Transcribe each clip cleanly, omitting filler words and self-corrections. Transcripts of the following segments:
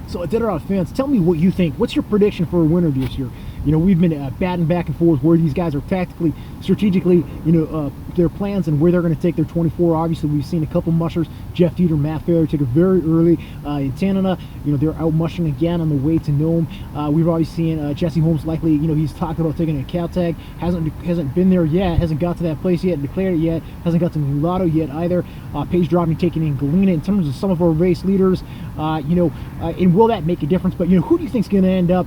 So, Iditarod fans, tell me what you think. What's your prediction for a winner this year? We've been batting back and forth where these guys are tactically, strategically, their plans and where they're going to take their 24. Obviously, we've seen a couple mushers, Jeff Dieter, Matt Fairley, take it very early in Tanana. They're out mushing again on the way to Nome. We've already seen Jesse Holmes likely, he's talked about taking a Caltag. Hasn't been there yet, hasn't got to that place yet, declared it yet, hasn't got to Mulatto yet either. Paige dropping, taking in Galena. In terms of some of our race leaders, and will that make a difference? But, who do you think is going to end up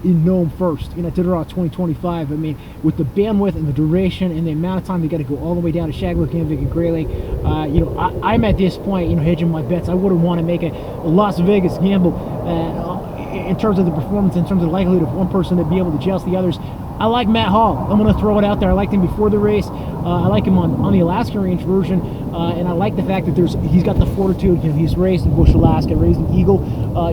in Nome first in Iditarod 2025? I mean, with the bandwidth and the duration and the amount of time they got to go all the way down to Shaglook, Anvik, and Grayling, I'm at this point, hedging my bets. I wouldn't want to make a Las Vegas gamble in terms of the performance, in terms of the likelihood of one person to be able to joust the others. I like Matt Hall. I'm going to throw it out there. I liked him before the race. I like him on the Alaska Range version, and I like the fact that he's got the fortitude. He's raised in Bush, Alaska, raised in Eagle.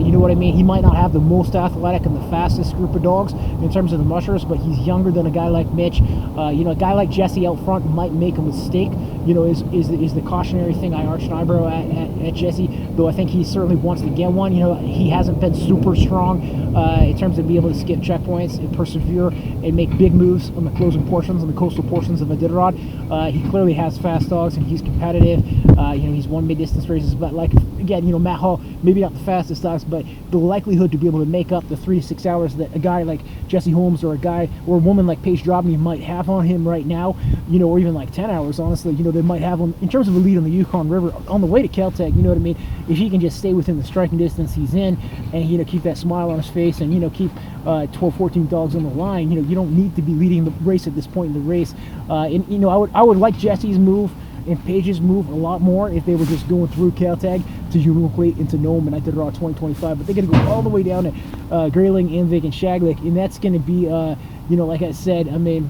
You know what I mean? He might not have the most athletic and the fastest group of dogs in terms of the mushers, but he's younger than a guy like Mitch. A guy like Jesse out front might make a mistake. Is the cautionary thing I arched an eyebrow at Jesse, though I think he certainly wants to get one. He hasn't been super strong in terms of being able to skip checkpoints and persevere and make big moves on the closing portions, on the coastal portions of Iditarod. He clearly has fast dogs and he's competitive. He's won mid-distance races, but again, Matt Hall, maybe not the fastest dogs, but the likelihood to be able to make up the 3 to 6 hours that a guy like Jesse Holmes or a woman like Paige Drobny might have on him right now, or even like 10 hours, honestly, they might have him in terms of a lead on the Yukon River on the way to Caltech. You know what I mean? If he can just stay within the striking distance he's in and, keep that smile on his face and, keep 12, 14 dogs on the line, you don't need to be leading the race at this point in the race. I would like Jesse's move and Paige's move a lot more if they were just going through Caltag to Unalakleet into Nome and Iditarod 2025. But they're going to go all the way down to Grayling, Anvik, and Shaglook, and that's going to be, like I said, I mean,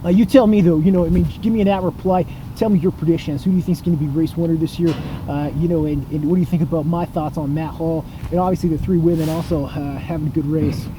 you tell me though, give me that reply. Tell me your predictions. Who do you think is going to be race winner this year? And what do you think about my thoughts on Matt Hall? And obviously the three women also having a good race.